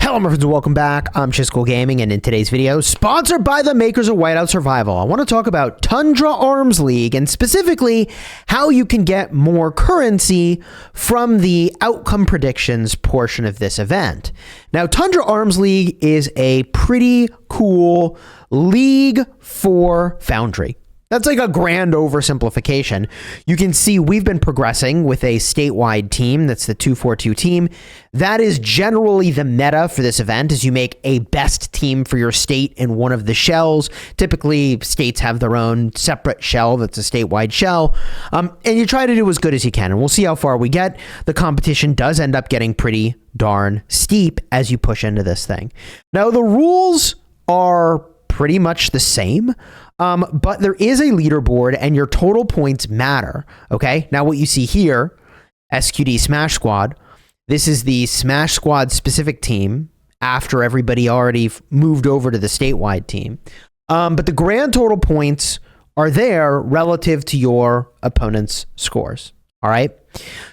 Hello my friends and welcome back. I'm Chisco Gaming, and in today's video, sponsored by the makers of Whiteout Survival, I want to talk about Tundra Arms League and specifically how you can get more currency from the outcome predictions portion of this event. Now, Tundra Arms League is a pretty cool league for Foundry. That's like a grand oversimplification. You can see we've been progressing with a statewide team. That's the 242 team. That is generally the meta for this event, is you make a best team for your state in one of the shells. Typically, states have their own separate shell that's a statewide shell. And you try to do as good as you can. And we'll see how far we get. The competition does end up getting pretty darn steep as you push into this thing. Now, the rules are pretty much the same. But there is a leaderboard and your total points matter. Okay. Now what you see here, SQD Smash Squad, this is the Smash Squad specific team after everybody already moved over to the statewide team. But the grand total points are there relative to your opponent's scores. All right.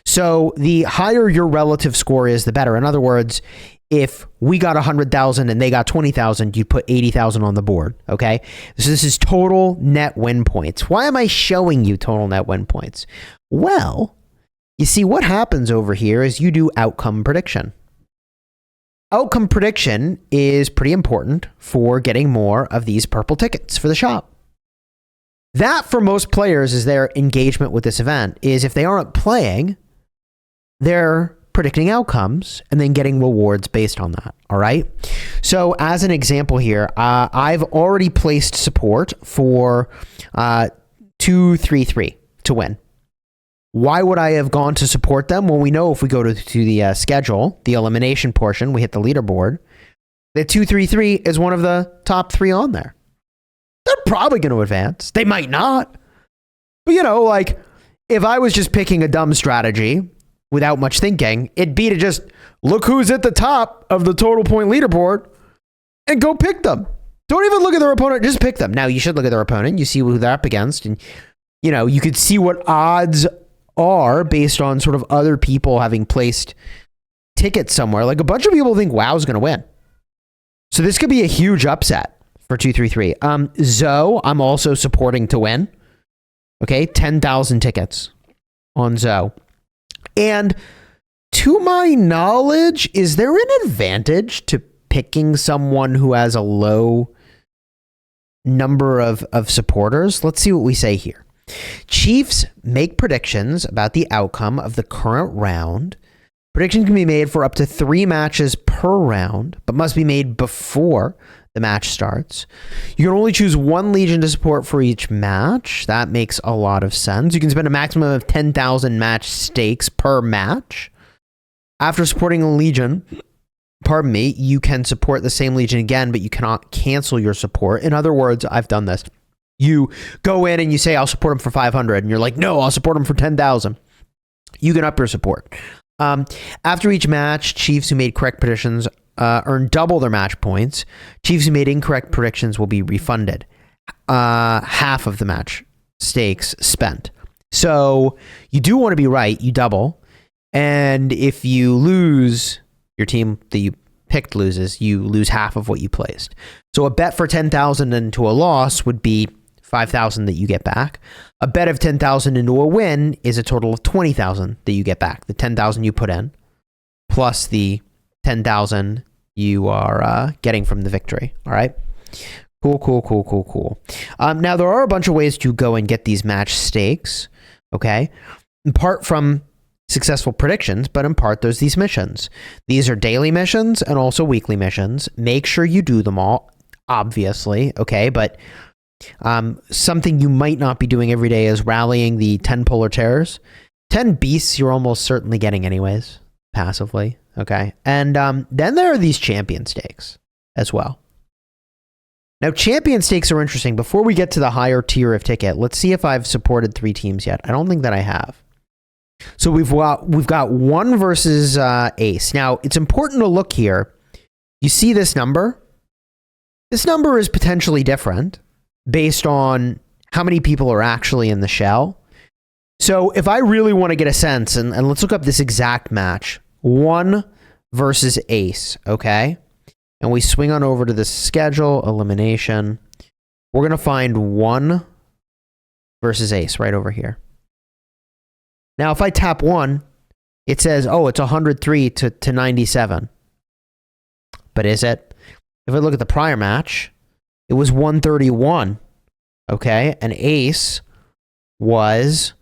So the higher your relative score is, the better. In other words, if we got 100,000 and they got 20,000, you'd put 80,000 on the board, okay? So this is total net win points. Why am I showing you total net win points? Well, you see what happens over here is you do outcome prediction. Outcome prediction is pretty important for getting more of these purple tickets for the shop. That, for most players, is their engagement with this event, is if they aren't playing, they're predicting outcomes and then getting rewards based on that. All right. So as an example here, I've already placed support for 233 to win. Why would I have gone to support them? Well, we know if we go to the schedule, the elimination portion, we hit the leaderboard, that 233 is one of the top 3 on there. They're probably going to advance. They might not. But, you know, like, if I was just picking a dumb strategy without much thinking, it'd be to just look who's at the top of the total point leaderboard and go pick them. Don't even look at their opponent, just pick them. Now, you should look at their opponent. You see who they're up against, and, you know, you could see what odds are based on sort of other people having placed tickets somewhere. Like, a bunch of people think WoW's going to win. So this could be a huge upset for 233. Zoe, I'm also supporting to win. Okay, 10,000 tickets on Zoe. And to my knowledge, is there an advantage to picking someone who has a low number of supporters? Let's see what we say here. Chiefs make predictions about the outcome of the current round. Predictions can be made for up to 3 matches per round, but must be made before the match starts. You can only choose 1 Legion to support for each match. That makes a lot of sense. You can spend a maximum of 10,000 match stakes per match. After supporting a Legion, pardon me, you can support the same Legion again, but you cannot cancel your support. In other words, I've done this. You go in and you say, I'll support him for 500. And you're like, no, I'll support him for 10,000. You can up your support. After each match, Chiefs who made correct predictions earn double their match points. Chiefs who made incorrect predictions will be refunded half of the match stakes spent. So you do want to be right. You double. And if you lose, your team that you picked loses, you lose half of what you placed. So a bet for 10,000 into a loss would be 5,000 that you get back. A bet of 10,000 into a win is a total of 20,000 that you get back. The 10,000 you put in plus the 10,000 you are getting from the victory. All right. Cool. Now, there are a bunch of ways to go and get these match stakes. Okay. In part from successful predictions, but in part there's these missions. These are daily missions and also weekly missions. Make sure you do them all, obviously. Okay. But something you might not be doing every day is rallying the 10 polar terrors. 10 beasts you're almost certainly getting anyways, passively. Okay. And then there are these champion stakes as well. Now, champion stakes are interesting. Before we get to the higher tier of ticket, let's see if I've supported 3 teams yet. I don't think that I have. So we've got 1 versus ace. Now, it's important to look here. You see this number? This number is potentially different based on how many people are actually in the shell. So if I really want to get a sense, and let's look up this exact match, 1 versus ace, okay? and we swing on over to the schedule, elimination, we're going to find 1 versus ace right over here. Now, if I tap 1, it says, oh, it's 103 to 97. But is it? If I look at the prior match, it was 131. Okay, and ace was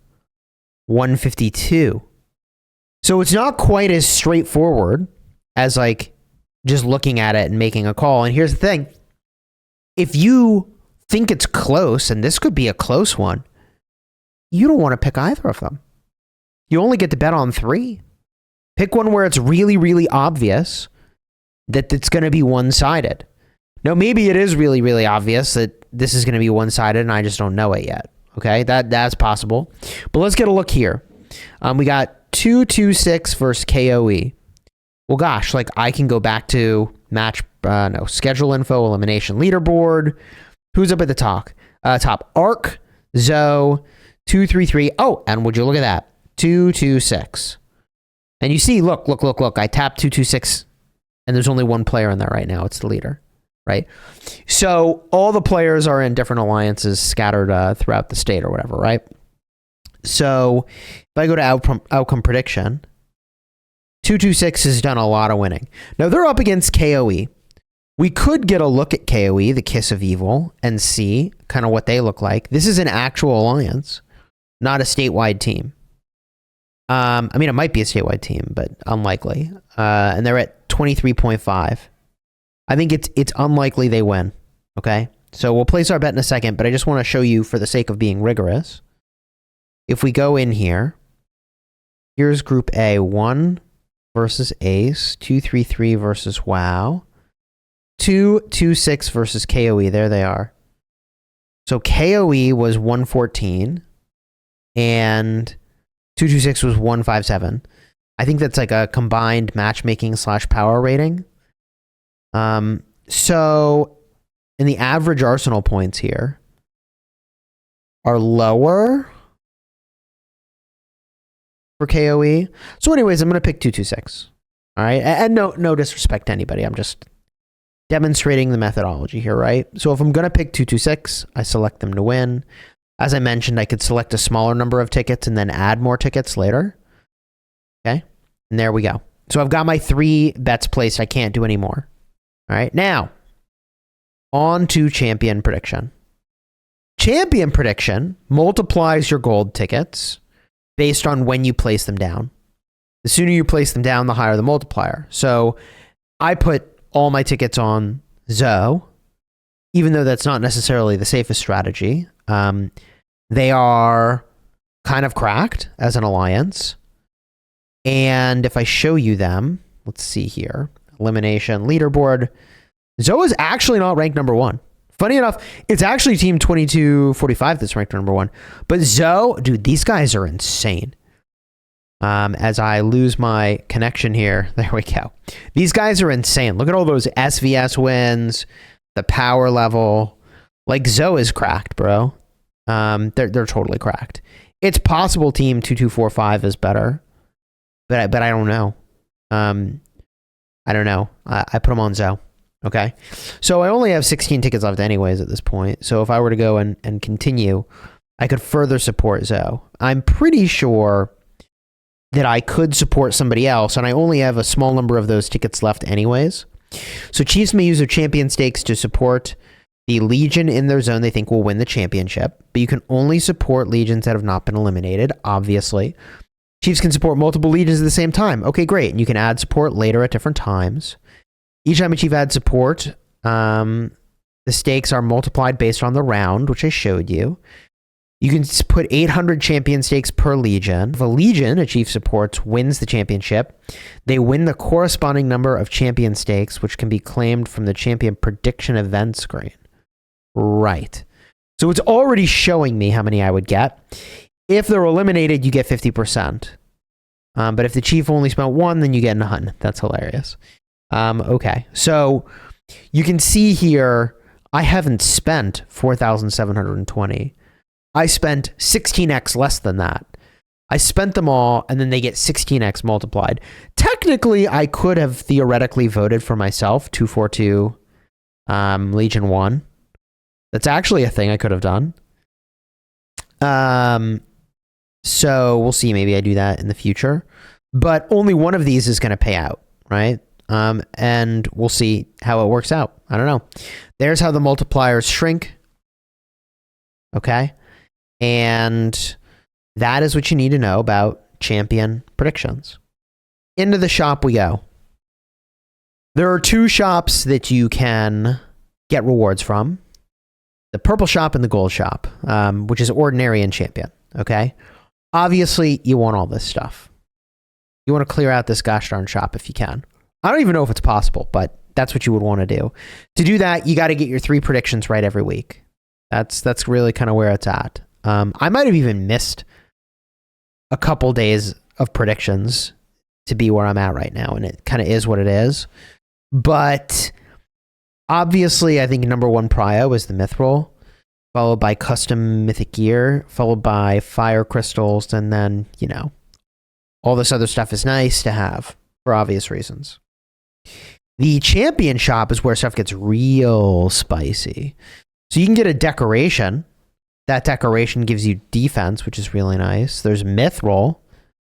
152. So it's not quite as straightforward as like just looking at it and making a call. And here's the thing. If you think it's close, and this could be a close one, you don't want to pick either of them. You only get to bet on 3. Pick one where it's really, really obvious that it's going to be one-sided. Now, maybe it is really, really obvious that this is going to be one-sided and I just don't know it yet. Okay, that's possible. But let's get a look here. We got 226 versus KOE. Well, gosh, like I can go back to schedule info, elimination leaderboard. Who's up at the top? Arc, Zoe, 233. Oh, and would you look at that? 226. And you see, look. I tapped 226, and there's only one player in there right now. It's the leader, right? So all the players are in different alliances scattered throughout the state or whatever, right? So if I go to outcome prediction, 226 has done a lot of winning. Now they're up against KOE. We could get a look at KOE, the Kiss of Evil, and see kind of what they look like. This is an actual alliance, not a statewide team. I mean, it might be a statewide team, but unlikely. And they're at 23.5. I think it's unlikely they win. Okay, so we'll place our bet in a second, but I just want to show you, for the sake of being rigorous, if we go in here, here's Group A, 1 versus Ace, 233 versus WoW, 226 versus KOE. There they are. So KOE was 114, and 226 was 157. I think that's like a combined matchmaking / power rating. So in the average arsenal points here are lower for KOE. So anyways, I'm going to pick 226. All right. And no disrespect to anybody. I'm just demonstrating the methodology here, right? So if I'm going to pick 226, I select them to win. As I mentioned, I could select a smaller number of tickets and then add more tickets later. Okay. And there we go. So I've got my 3 bets placed. I can't do any more. All right. Now, on to champion prediction. Champion prediction multiplies your gold tickets based on when you place them down. The sooner you place them down, the higher the multiplier. So I put all my tickets on Zoe, even though that's not necessarily the safest strategy. They are kind of cracked as an alliance. And if I show you them, let's see here. Elimination leaderboard. Zoe is actually not ranked number 1. Funny enough, it's actually team 2245 that's ranked number 1. But Zoe, dude, these guys are insane. As I lose my connection here, there we go. These guys are insane. Look at all those SVS wins, the power level. Like Zoe is cracked, bro. They're totally cracked. It's possible team 2245 is better, but I don't know. I don't know. I put them on Zoe. Okay. So I only have 16 tickets left anyways at this point. So if I were to go and continue, I could further support Zoe. I'm pretty sure that I could support somebody else, and I only have a small number of those tickets left anyways. So Chiefs may use their champion stakes to support the Legion in their zone they think will win the championship, but you can only support Legions that have not been eliminated, obviously. Chiefs can support multiple Legions at the same time. Okay, great. And you can add support later at different times. Each time a Chief adds support, the stakes are multiplied based on the round, which I showed you. You can put 800 champion stakes per Legion. If a Legion a Chief supports wins the championship, they win the corresponding number of champion stakes, which can be claimed from the champion prediction event screen. Right. So it's already showing me how many I would get. If they're eliminated, you get 50%. But if the Chief only spent 1, then you get none. That's hilarious. Okay. So you can see here, I haven't spent 4,720. I spent 16x less than that. I spent them all, and then they get 16x multiplied. Technically, I could have theoretically voted for myself, 242 Legion 1. That's actually a thing I could have done. So we'll see. Maybe I do that in the future. But only one of these is going to pay out, right? And we'll see how it works out. I don't know. There's how the multipliers shrink. Okay. And that is what you need to know about champion predictions. Into the shop we go. There are 2 shops that you can get rewards from. The purple shop and the gold shop, which is ordinary and champion. Okay. Obviously, you want all this stuff. You want to clear out this gosh darn shop if you can. I don't even know if it's possible, but that's what you would want to do. To do that, you got to get your 3 predictions right every week. That's really kind of where it's at. I might have even missed a couple days of predictions to be where I'm at right now, and it kind of is what it is. But obviously, I think number 1 prio is the Mithril, followed by custom mythic gear, followed by fire crystals, and then, you know, all this other stuff is nice to have for obvious reasons. The champion shop is where stuff gets real spicy. So you can get a decoration. That decoration gives you defense, which is really nice. There's Mithril,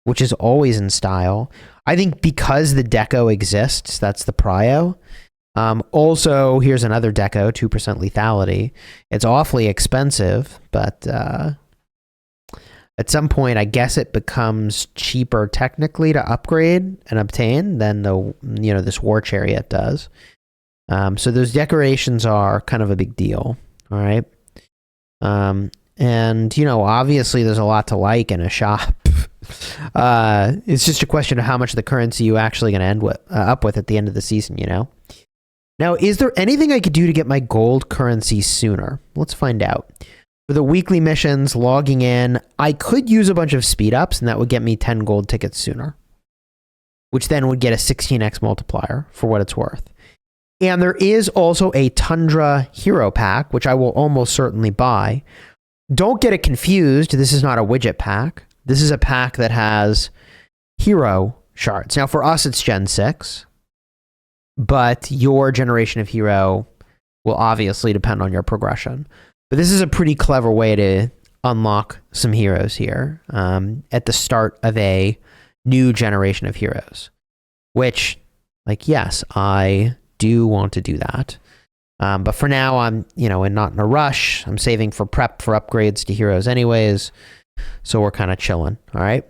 which is always in style. I think because the deco exists, that's the prio. Also, here's another deco, 2% lethality. It's awfully expensive, but at some point, I guess it becomes cheaper technically to upgrade and obtain than this war chariot does. So those decorations are kind of a big deal. All right. And, you know, obviously there's a lot to like in a shop. It's just a question of how much of the currency you actually going to end up with at the end of the season, you know? Now, is there anything I could do to get my gold currency sooner? Let's find out. For the weekly missions, logging in, I could use a bunch of speed ups, and that would get me 10 gold tickets sooner, which then would get a 16x multiplier for what it's worth. And there is also a Tundra hero pack, which I will almost certainly buy. Don't get it confused. This is not a widget pack. This is a pack that has hero shards. Now, for us, it's Gen 6, but your generation of hero will obviously depend on your progression. But this is a pretty clever way to unlock some heroes here at the start of a new generation of heroes, which, like, yes, I do want to do that. But for now, I'm, not in a rush. I'm saving for prep for upgrades to heroes anyways. So we're kind of chilling. All right.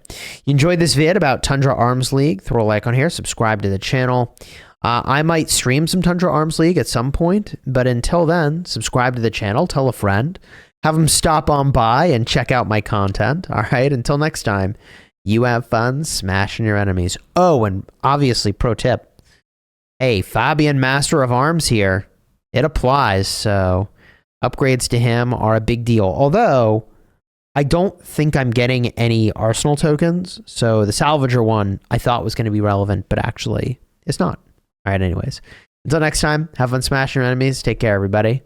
You enjoyed this vid about Tundra Arms League? Throw a like on here. Subscribe to the channel. I might stream some Tundra Arms League at some point. But until then, subscribe to the channel. Tell a friend. Have them stop on by and check out my content. All right. Until next time, you have fun smashing your enemies. Oh, and obviously, pro tip. Hey, Fabian Master of Arms here. It applies, so upgrades to him are a big deal. Although, I don't think I'm getting any Arsenal tokens, so the Salvager one I thought was going to be relevant, but actually, it's not. All right, anyways. Until next time, have fun smashing your enemies. Take care, everybody.